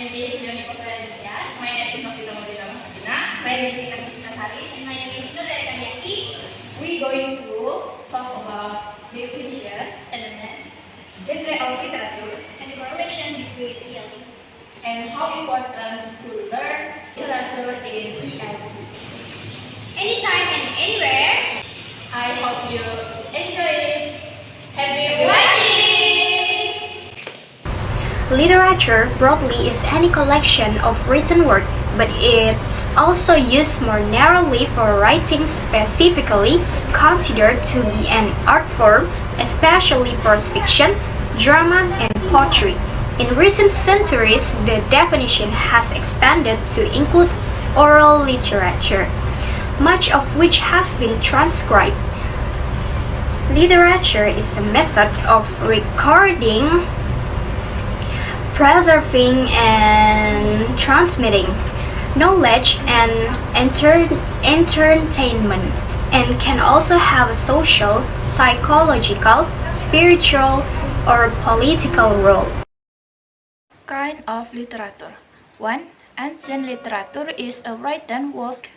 name is Leony Ningtias. My name is Novita Rahmadina. My name is Eka Susmita Sari. And my name is Nur Dara Eka Dianty. We're going to talk about definition, element, Genre of literature and the correlation between ELD, and how important to learn literature in ELD. Anytime and anywhere. I hope you enjoy it. Happy watching! Literature broadly is any collection of written work, but it's also used more narrowly for writing specifically considered to be an art form, especially prose fiction, drama, and poetry. In recent centuries, the definition has expanded to include oral literature, much of which has been transcribed. Literature is a method of recording, preserving, and transmitting knowledge and entertainment, and can also have a social, psychological, spiritual, or political role. Kind of literature. 1. Ancient literature is a written work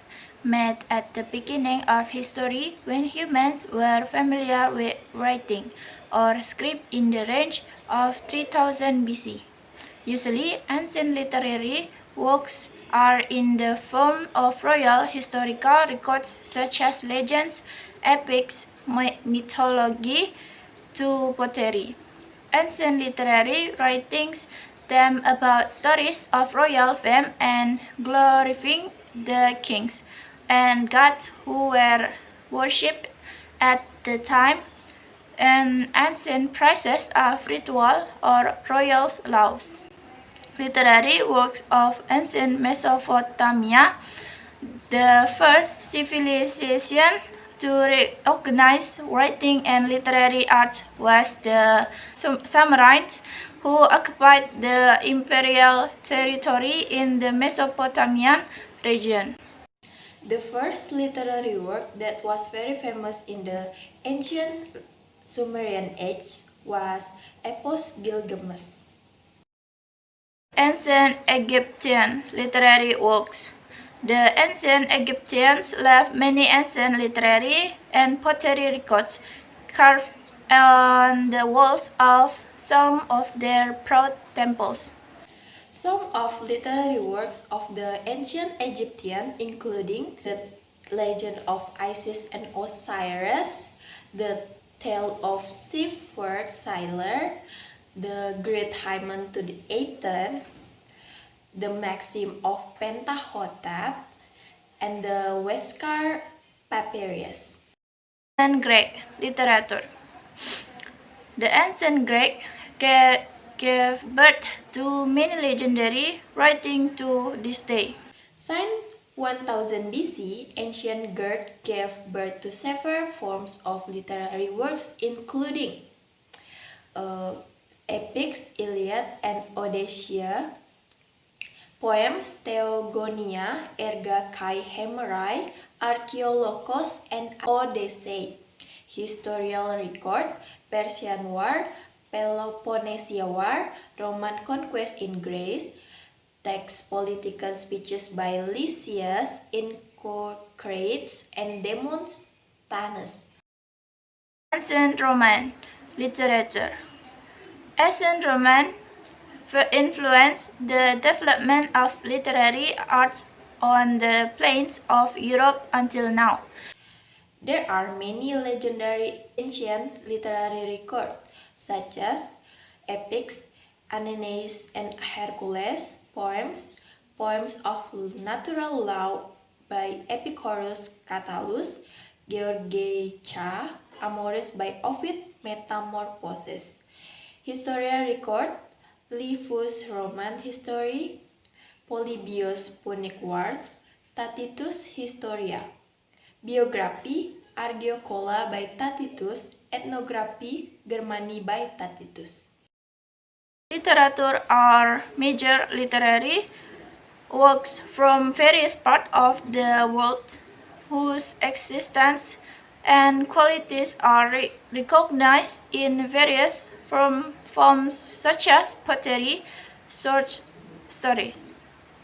made at the beginning of history when humans were familiar with writing or script in the range of 3000 BC. Usually, ancient literary works are in the form of royal historical records such as legends, epics, mythology, to pottery. Ancient literary writings them about stories of royal fame and glorifying the kings and gods who were worshipped at the time, and ancient practices of ritual or royal laws. Literary works of ancient Mesopotamia, the first civilization to recognize writing and literary arts, was the Sumerians, who occupied the imperial territory in the Mesopotamian region. The first literary work that was very famous in the ancient Sumerian age was Epos Gilgamesh. Ancient Egyptian literary works. The ancient Egyptians left many ancient literary and pottery records carved on the walls of some of their proud temples. Some of literary works of the ancient Egyptian, including the legend of Isis and Osiris, the tale of Seafarer Sailor, the Great Hymn to the Aten, the Maxim of Pentahotep, and the Westcar Papyrus. And Greek literature. The ancient Greek gave birth to many legendary writings to this day. Since 1000 BC, ancient Greece gave birth to several forms of literary works, including epics, Iliad and Odyssey, poems, Theogonia, Erga Kai Hemerai, Archaeologos, and Odyssey, historical record, Persian War, Peloponnesian War, Roman conquest in Greece, text political speeches by Lysias, Incocrates, and Demosthenes. Ancient Roman literature. Ancient Roman influenced the development of literary arts on the plains of Europe until now. There are many legendary ancient literary records, such as epics, Aeneas and Hercules, poems, poems of natural law by Epicurus Catullus, Georgica, Amoris by Ovid, Metamorphoses. Historical record, Livius Roman History, Polybius Punic Wars, Tacitus Historia. Biography, Argiocola by Tacitus, Ethnography, Germany by Tacitus. Literature are major literary works from various parts of the world whose existence and qualities are recognized in various forms such as pottery, sword story,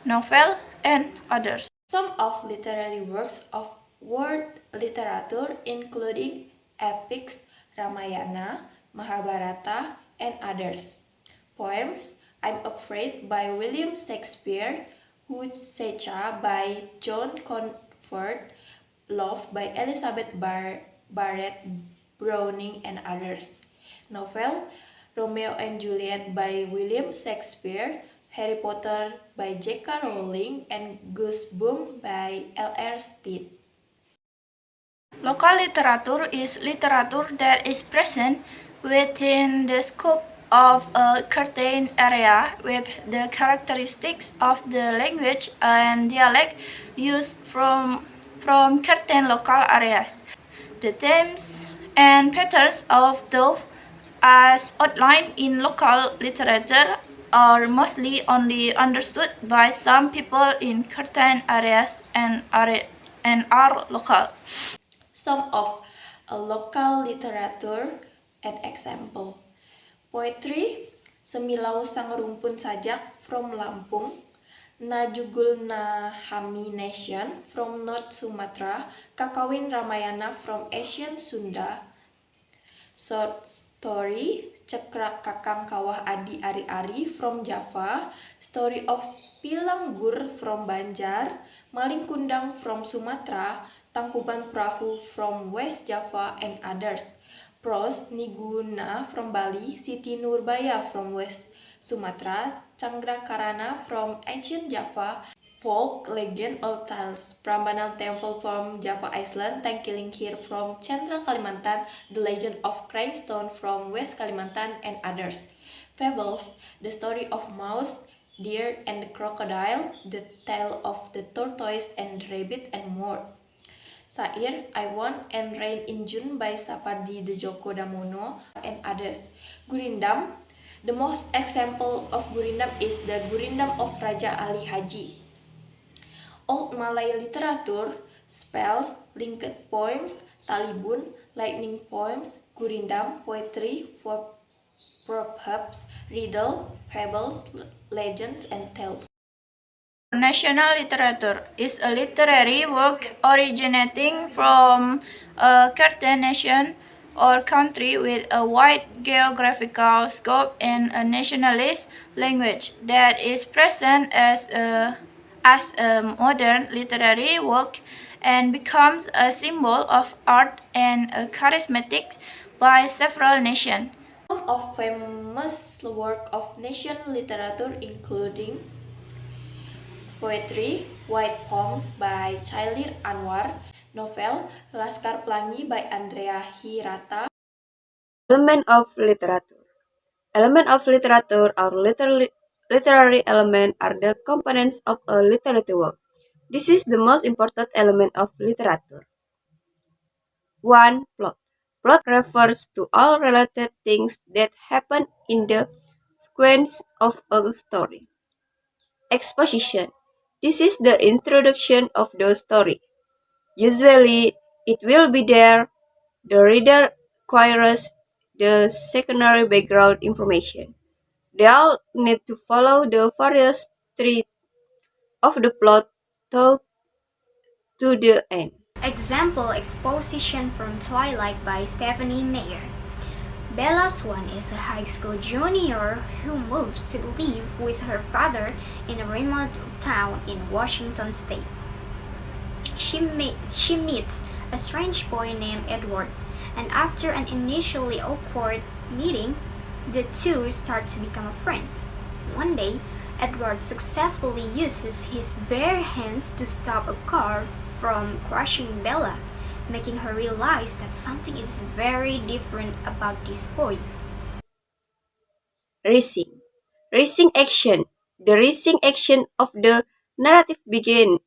novel, and others. Some of literary works of world literature including epics, Ramayana, Mahabharata, and others. Poems, I'm Afraid by William Shakespeare, Hucecha by John Comfort, Love by Elizabeth Barrett Browning, and others. Novel, Romeo and Juliet by William Shakespeare, Harry Potter by J.K. Rowling, and Goosebumps by L.R. Stead. Local literature is literature that is present within the scope of a certain area with the characteristics of the language and dialect used from certain local areas. The themes and patterns of those as outlined in local literature are mostly only understood by some people in certain areas and are local. Some of a local literature, an example. Poetry, Semilau Sang Rumpun Sajak from Lampung, Najugul Nahami Nation from North Sumatra, Kakawin Ramayana from Asian Sunda. Short story, Cekrak Kakang Kawah Adi Ari-Ari from Java, Story of Pilanggur from Banjar, Maling Kundang from Sumatra, Tangkuban Perahu from West Java, and others. Prose, Niguna from Bali, Siti Nurbaya from West Sumatra, Canggrakarana from ancient Java, folk, legend, old tales, Prambanan Temple from Java Island, Tangkilingkir from Chandra Kalimantan, The Legend of Crying Stone from West Kalimantan, and others. Fables, The Story of Mouse, Deer, and the Crocodile, The Tale of the Tortoise and the Rabbit, and more. Sair, I Want and Rain in June by Sapardi Djoko Damono, and others. Gurindam, the most example of Gurindam is the Gurindam of Raja Ali Haji. Old Malay literature, spells, linked poems, talibun, lightning poems, Gurindam, poetry, proverbs, riddle, fables, legends, and tales. National literature is a literary work originating from a certain nation or country with a wide geographical scope and a nationalist language that is present as a modern literary work and becomes a symbol of art and charismatic by several nations. Some of famous work of nation literature including poetry, White Poems by Chailir Anwar, novel, Laskar Pelangi by Andrea Hirata. Element of literature. Element of literature or literary element are the components of a literary work. This is the most important element of literature. 1. Plot. Plot refers to all related things that happen in the sequence of a story. Exposition. This is the introduction of the story. Usually, it will be there. The reader acquires the secondary background information. They all need to follow the various threads of the plot to the end. Example exposition from Twilight by Stephanie Meyer. Bella Swan is a high school junior who moves to live with her father in a remote town in Washington state. She meets a strange boy named Edward, and after an initially awkward meeting, the two start to become friends. One day, Edward successfully uses his bare hands to stop a car from crushing Bella, making her realize that something is very different about this boy. Racing. Racing action. The racing action of the narrative begins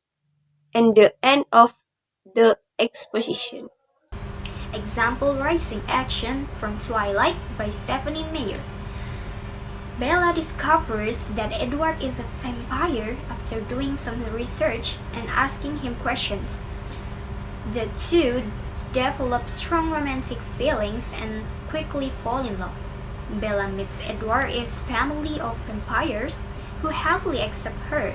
and the end of the exposition. Example racing action from Twilight by Stephanie Meyer. Bella discovers that Edward is a vampire after doing some research and asking him questions. The two develop strong romantic feelings and quickly fall in love. Bella meets Edward's family of vampires, who happily accept her.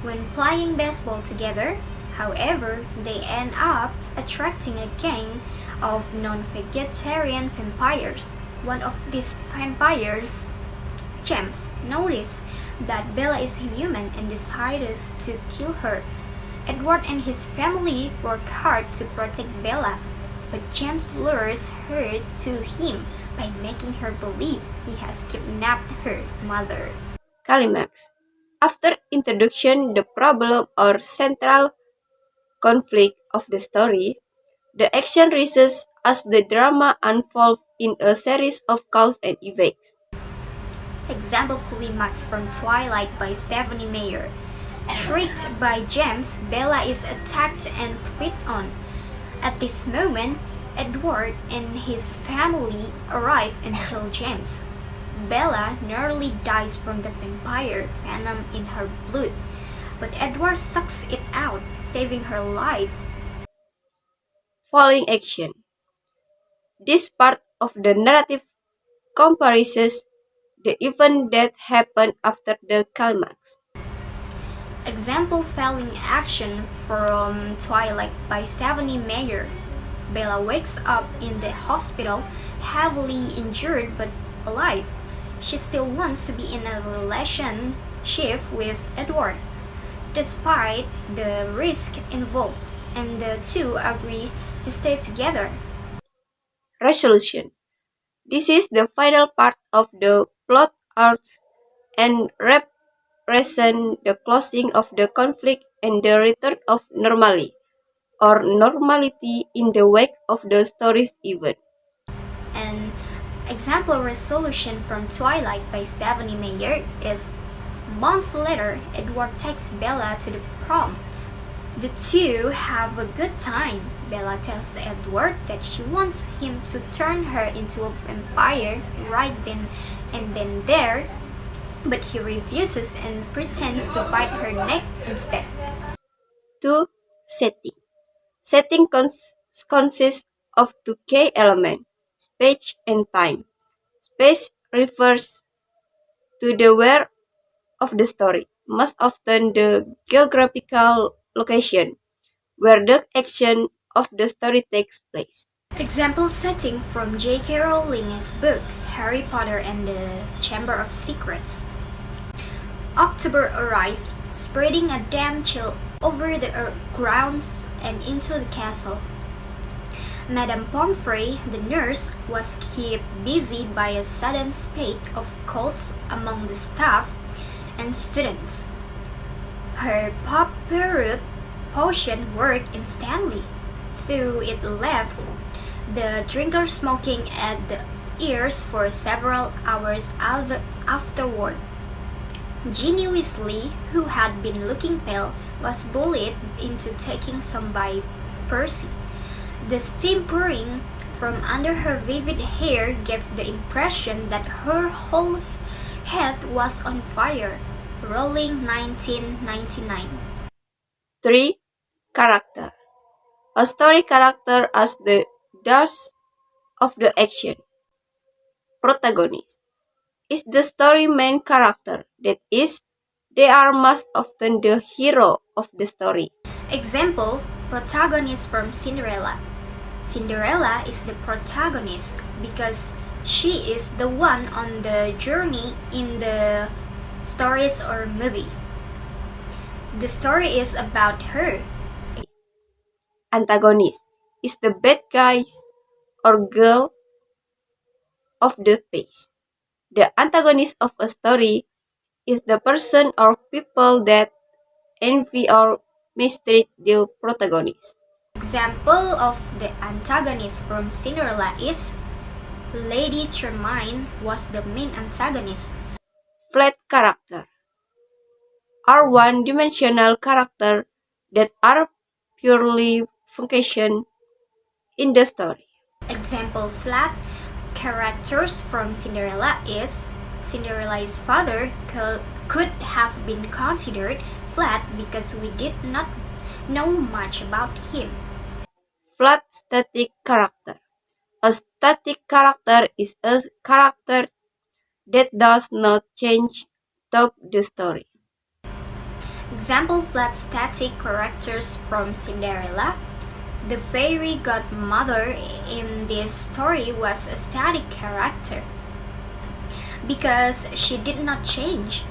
When playing baseball together, however, they end up attracting a gang of non-vegetarian vampires. One of these vampires, James, notices that Bella is human and decides to kill her. Edward and his family work hard to protect Bella, but James lures her to him by making her believe he has kidnapped her mother. Climax. After introduction, the problem or central conflict of the story, the action rises as the drama unfolds in a series of cause and effects. Example climax from Twilight by Stephenie Meyer. Tricked by James, Bella is attacked and fed on. At this moment, Edward and his family arrive and kill James. Bella nearly dies from the vampire venom in her blood, but Edward sucks it out, saving her life. Following action. This part of the narrative comprises the event that happened after the climax. Example following action from Twilight by Stephenie Meyer. Bella wakes up in the hospital, heavily injured but alive. She still wants to be in a relationship with Edward, despite the risk involved, and the two agree to stay together. Resolution. This is the final part of the plot arc and represent the closing of the conflict and the return of normality or normality in the wake of the story's event. An example resolution from Twilight by Stephenie Meyer is months later, Edward takes Bella to the prom. The two have a good time. Bella tells Edward that she wants him to turn her into a vampire right then and there, but he refuses and pretends to bite her neck instead. 2. Setting. Setting consists of two key elements, space and time. Space refers to the where of the story, most often the geographical location where the action of the story takes place. Example setting from J.K. Rowling's book Harry Potter and the Chamber of Secrets. October arrived, spreading a damp chill over the grounds and into the castle. Madame Pomfrey, the nurse, was kept busy by a sudden spate of colds among the staff and students. Her pop-perup potion worked instantly, though it left the drinker smoking at the ears for several hours afterward. Ginny Weasley, who had been looking pale, was bullied into taking some by Percy. The steam pouring from under her vivid hair gave the impression that her whole head was on fire. Rowling 1999. 3. Character. A story character as the dars of the action. Protagonist is the story main character, that is, they are most often the hero of the story. Example, protagonist from Cinderella. Cinderella is the protagonist because she is the one on the journey in the stories or movie. The story is about her. Antagonist is the bad guys or girl of the piece. The antagonist of a story is the person or people that envy or mistreat the protagonist. Example of the antagonist from Cinderella is Lady Tremaine was the main antagonist. Flat character are one-dimensional characters that are purely function in the story. Example flat characters from Cinderella is Cinderella's father could have been considered flat because we did not know much about him. Flat static character. A static character is a character that does not change stop the story. Example flat static characters from Cinderella. The fairy godmother in this story was a static character because she did not change.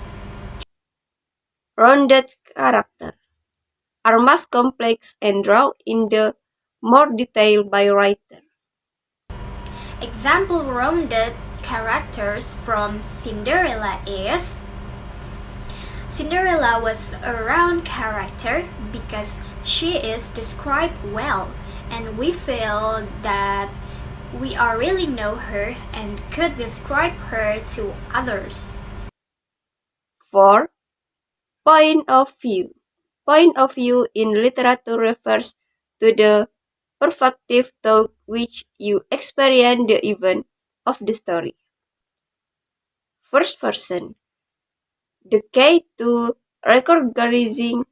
Rounded character are más complex and drawn in the more detail by writer. Example rounded characters from Cinderella is Cinderella was a round character because she is described well, and we feel that we really know her and could describe her to others. 4. Point of view. Point of view in literature refers to the perspective through which you experience the event of the story. First person. The key to recognizing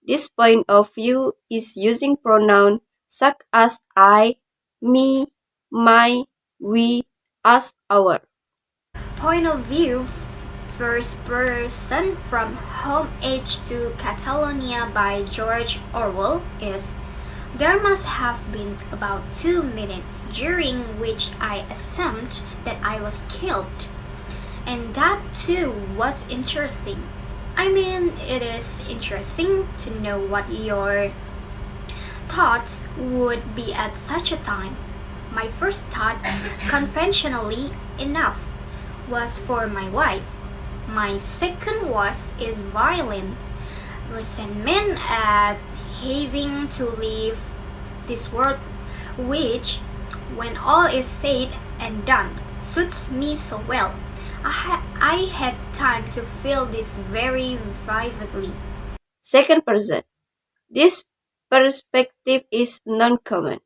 this point of view is using pronouns such as I, me, my, we, us, our. Point of view first person from Home Age to Catalonia by George Orwell is there must have been about 2 minutes during which I assumed that I was killed. And that too was interesting. I mean, it is interesting to know what your thoughts would be at such a time. My first thought, conventionally enough, was for my wife. My second is violent. Resentment at having to leave this world, which, when all is said and done, suits me so well. I had time to feel this very vividly. Second person. This perspective is non-common.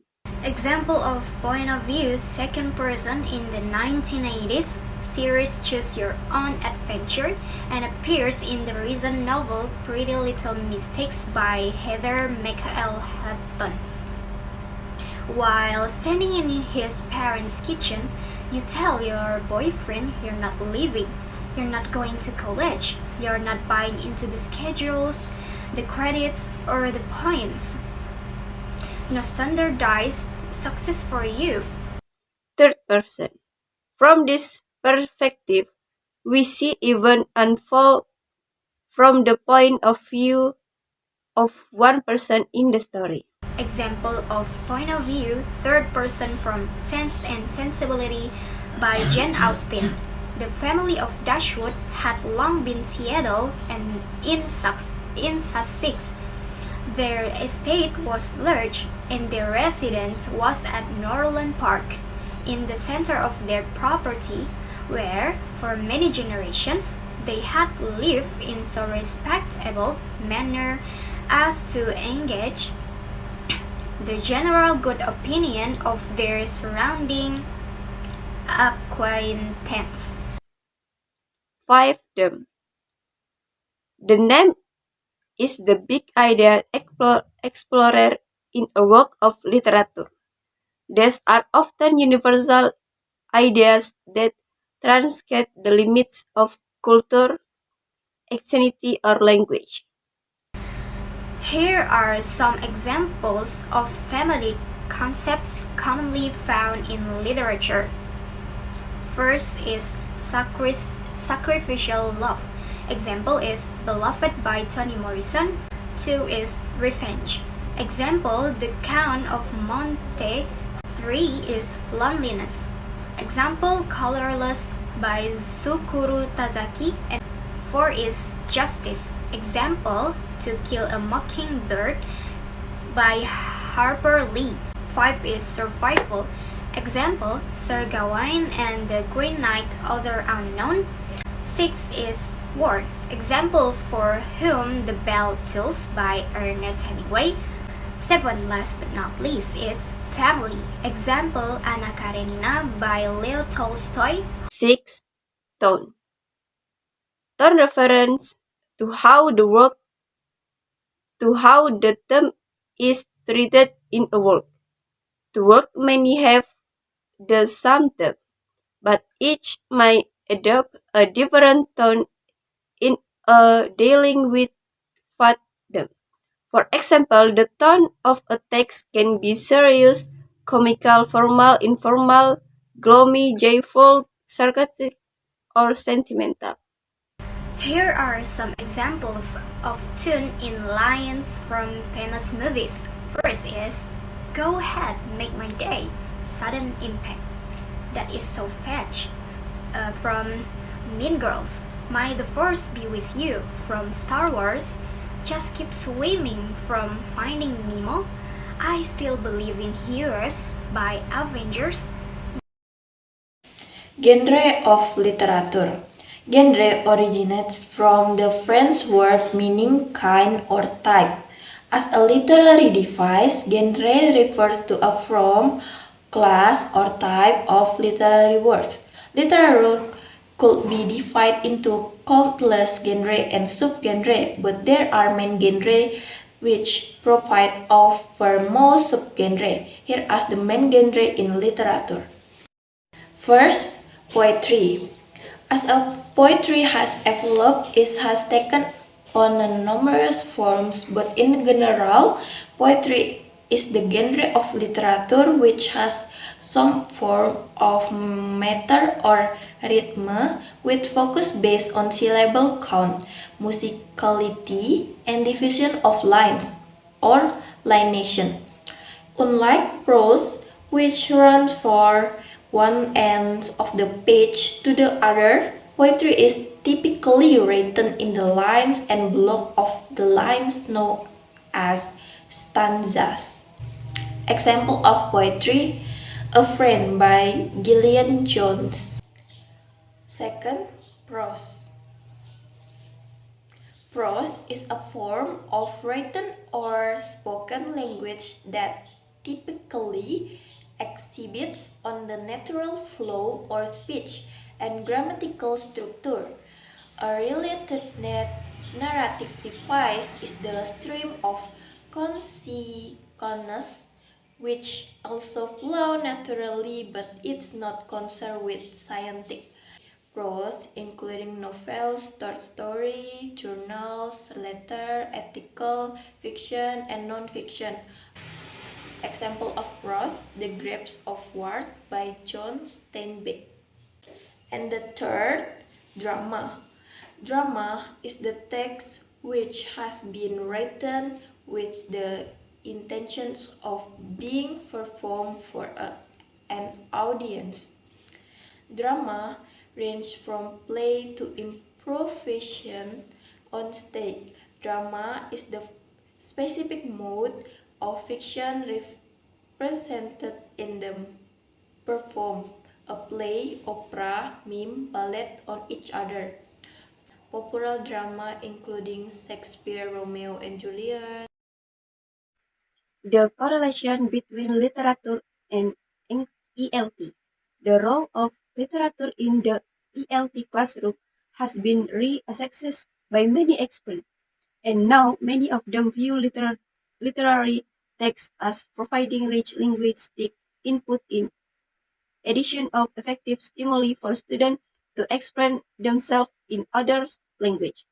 Example of point of view second person in the 1980s series Choose Your Own Adventure and appears in the recent novel Pretty Little Mistakes by Heather McElhatton. While standing in his parents' kitchen, you tell your boyfriend you're not leaving, you're not going to college, you're not buying into the schedules, the credits, or the points. No standardized success for you. Third person. From this perspective, we see events unfold from the point of view of one person in the story. Example of point of view third person from Sense and Sensibility by Jane Austen. The family of Dashwood had long been Seattle and in Sussex. Their estate was large and their residence was at Norland Park, in the center of their property, where, for many generations, they had lived in so respectable manner as to engage the general good opinion of their surrounding acquaintance. 5. Them. The name is the big idea explorer in a work of literature. These are often universal ideas that transcend the limits of culture, ethnicity, or language. Here are some examples of thematic concepts commonly found in literature. First is sacrificial love. Example is Beloved by Toni Morrison. 2 is revenge. Example, The Count of Monte. 3 is loneliness. Example, Colorless by Tsukuru Tazaki. And 4 is justice. Example, To Kill a Mockingbird by Harper Lee. 5 is survival. Example, Sir Gawain and the Green Knight, Author Unknown. 6 is war. Example, For Whom the Bell Tolls by Ernest Hemingway. 7, last but not least, is family. Example, Anna Karenina by Leo Tolstoy. 6. Tone. Tone reference to how the theme is treated in a work. The work may have the same theme, but each may adopt a different tone in dealing with fandom. For example, the tone of a text can be serious, comical, formal, informal, gloomy, joyful, sarcastic, or sentimental. Here are some examples of tune in lines from famous movies. First is, "Go ahead, make my day." Sudden impact. That is so fetch. From Mean Girls. "May the Force be with you." From Star Wars. "Just keep swimming." From Finding Nemo. "I Still Believe in Heroes" by Avengers. Genre of literature. Genre originates from the French word meaning kind or type. As a literary device, genre refers to a form, class, or type of literary works. Literature could be divided into countless genres and subgenres, but there are main genres which provide over most subgenres. Here are the main genres in literature. First, poetry. As a poetry has evolved, it has taken on numerous forms, but in general, poetry is the genre of literature which has some form of meter or rhythm with focus based on syllable count, musicality, and division of lines or lineation. Unlike prose, which runs from one end of the page to the other, poetry is typically written in the lines and block of the lines known as stanzas. Example of poetry: A Friend by Gillian Jones. Second, prose. Prose is a form of written or spoken language that typically exhibits on the natural flow or speech and grammatical structure. A related narrative device is the stream of consciousness, which also flow naturally but is not concerned with scientific prose, including novels, short story, journals, letter, ethical, fiction, and non-fiction. Example of prose: The Grapes of Wrath by John Steinbeck. And the third, drama. Drama is the text which has been written with the intentions of being performed for an audience. Drama range from play to improvisation on stage. Drama is the specific mode of fiction represented in the perform. A play, opera, mime, ballet on each other. Popular drama including Shakespeare, Romeo and Juliet. The correlation between literature and ELT. The role of literature in the ELT classroom has been reassessed by many experts, and now many of them view literary texts as providing rich linguistic input in addition of effective stimuli for students to express themselves in other language.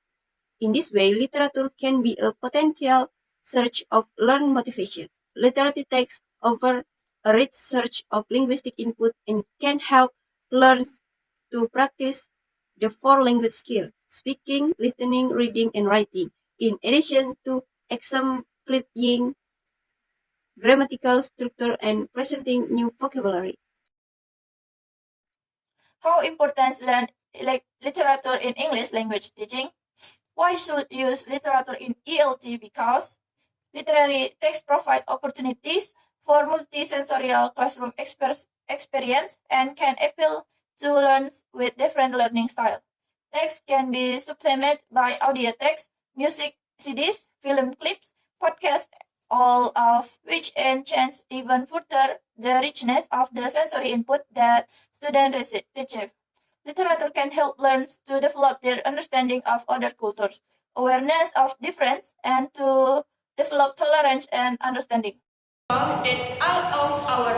In this way, literature can be a potential search of learned motivation. Literary texts offer a rich search of linguistic input and can help learners to practice the four language skills: speaking, listening, reading, and writing, in addition to exemplifying grammatical structure and presenting new vocabulary. How important is literature in English language teaching? Why should use literature in ELT? Because literary texts provide opportunities for multisensorial classroom experience and can appeal to learners with different learning styles. Text can be supplemented by audio text, music, CDs, film clips, podcasts, all of which enhance even further the richness of the sensory input that students receive. Literature can help learners to develop their understanding of other cultures, awareness of difference, and to develop tolerance and understanding. So that's all of our